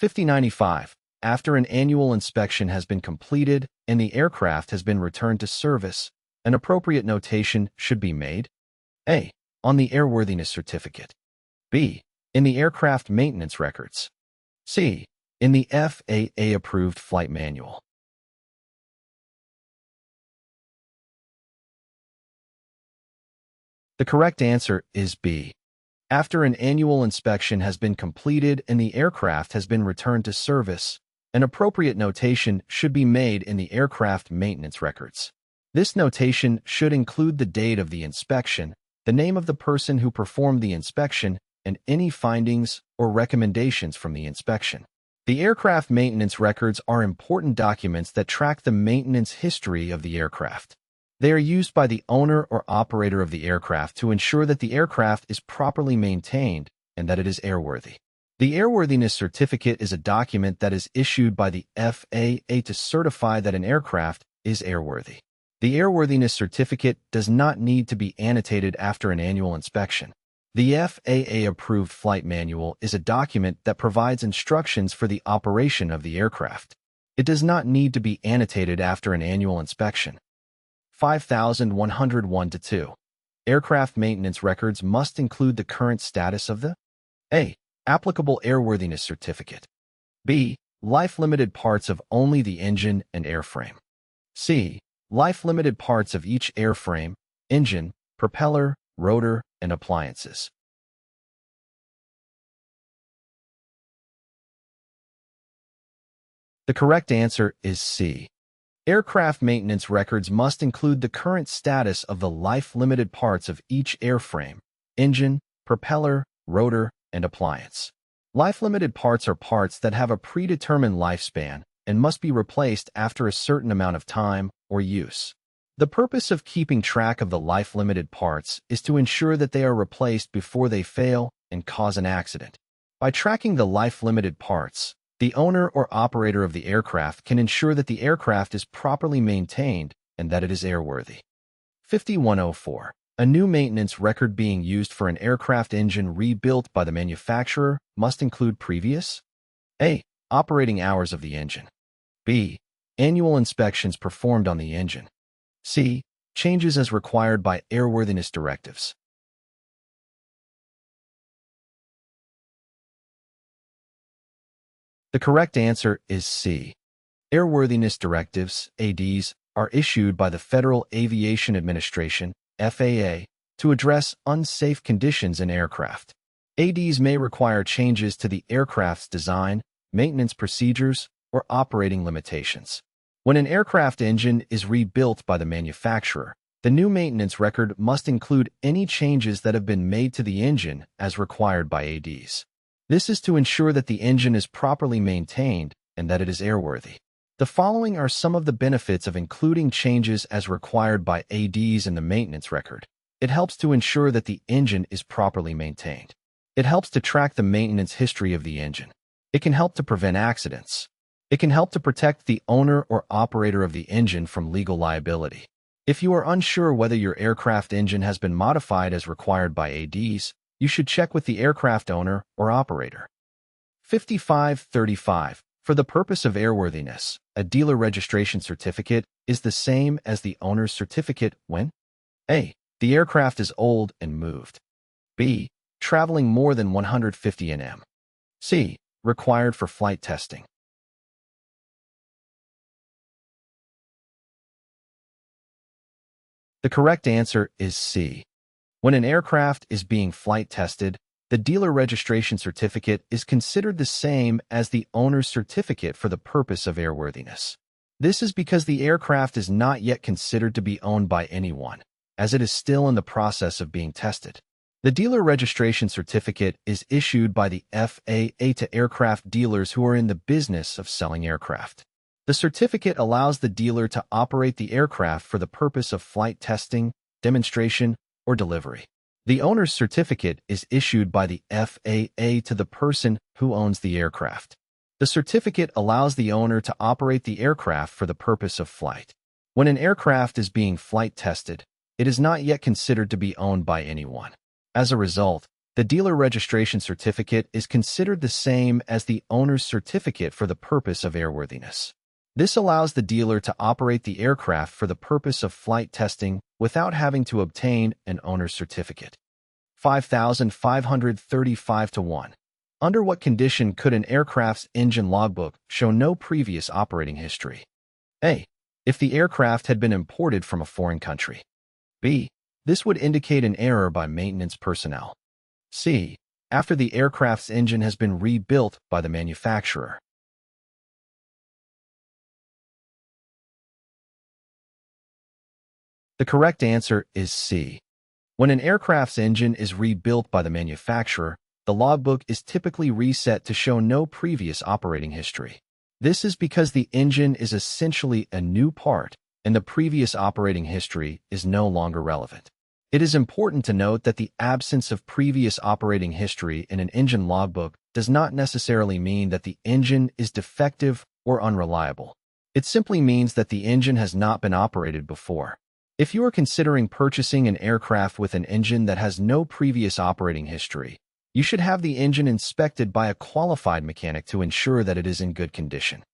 Q5095. After an annual inspection has been completed and the aircraft has been returned to service, an appropriate notation should be made. A. On the airworthiness certificate. B. In the aircraft maintenance records. C. In the FAA-approved flight manual. The correct answer is B. After an annual inspection has been completed and the aircraft has been returned to service, an appropriate notation should be made in the aircraft maintenance records. This notation should include the date of the inspection, the name of the person who performed the inspection, and any findings or recommendations from the inspection. The aircraft maintenance records are important documents that track the maintenance history of the aircraft. They are used by the owner or operator of the aircraft to ensure that the aircraft is properly maintained and that it is airworthy. The Airworthiness Certificate is a document that is issued by the FAA to certify that an aircraft is airworthy. The Airworthiness Certificate does not need to be annotated after an annual inspection. The FAA-approved flight manual is a document that provides instructions for the operation of the aircraft. It does not need to be annotated after an annual inspection. 5101-2. Aircraft maintenance records must include the current status of the A. Applicable airworthiness certificate. B. Life-limited parts of only the engine and airframe. C. Life-limited parts of each airframe, engine, propeller, rotor, and appliances. The correct answer is C. Aircraft maintenance records must include the current status of the life-limited parts of each airframe, engine, propeller, rotor, and appliance. Life-limited parts are parts that have a predetermined lifespan and must be replaced after a certain amount of time or use. The purpose of keeping track of the life-limited parts is to ensure that they are replaced before they fail and cause an accident. By tracking the life-limited parts, the owner or operator of the aircraft can ensure that the aircraft is properly maintained and that it is airworthy. 5104. A new maintenance record being used for an aircraft engine rebuilt by the manufacturer must include previous A. Operating hours of the engine. B. Annual inspections performed on the engine. C. Changes as required by airworthiness directives. The correct answer is C. Airworthiness Directives, ADs, are issued by the Federal Aviation Administration, FAA, to address unsafe conditions in aircraft. ADs may require changes to the aircraft's design, maintenance procedures, or operating limitations. When an aircraft engine is rebuilt by the manufacturer, the new maintenance record must include any changes that have been made to the engine as required by ADs. This is to ensure that the engine is properly maintained and that it is airworthy. The following are some of the benefits of including changes as required by ADs in the maintenance record. It helps to ensure that the engine is properly maintained. It helps to track the maintenance history of the engine. It can help to prevent accidents. It can help to protect the owner or operator of the engine from legal liability. If you are unsure whether your aircraft engine has been modified as required by ADs, you should check with the aircraft owner or operator. 5535. For the purpose of airworthiness, a dealer registration certificate is the same as the owner's certificate when A. The aircraft is old and moved. B. Traveling more than 150 nm. C. Required for flight testing. The correct answer is C. When an aircraft is being flight tested, the dealer registration certificate is considered the same as the owner's certificate for the purpose of airworthiness. This is because the aircraft is not yet considered to be owned by anyone, as it is still in the process of being tested. The dealer registration certificate is issued by the FAA to aircraft dealers who are in the business of selling aircraft. The certificate allows the dealer to operate the aircraft for the purpose of flight testing, demonstration, or delivery. The owner's certificate is issued by the FAA to the person who owns the aircraft. The certificate allows the owner to operate the aircraft for the purpose of flight. When an aircraft is being flight tested, it is not yet considered to be owned by anyone. As a result, The dealer registration certificate is considered the same as the owner's certificate for the purpose of airworthiness. This allows the dealer to operate the aircraft for the purpose of flight testing without having to obtain an owner's certificate. 5535-1. Under what condition could an aircraft's engine logbook show no previous operating history? A. If the aircraft had been imported from a foreign country. B. This would indicate an error by maintenance personnel. C. After the aircraft's engine has been rebuilt by the manufacturer. The correct answer is C. When an aircraft's engine is rebuilt by the manufacturer, the logbook is typically reset to show no previous operating history. This is because the engine is essentially a new part, and the previous operating history is no longer relevant. It is important to note that the absence of previous operating history in an engine logbook does not necessarily mean that the engine is defective or unreliable. It simply means that the engine has not been operated before. If you are considering purchasing an aircraft with an engine that has no previous operating history, you should have the engine inspected by a qualified mechanic to ensure that it is in good condition.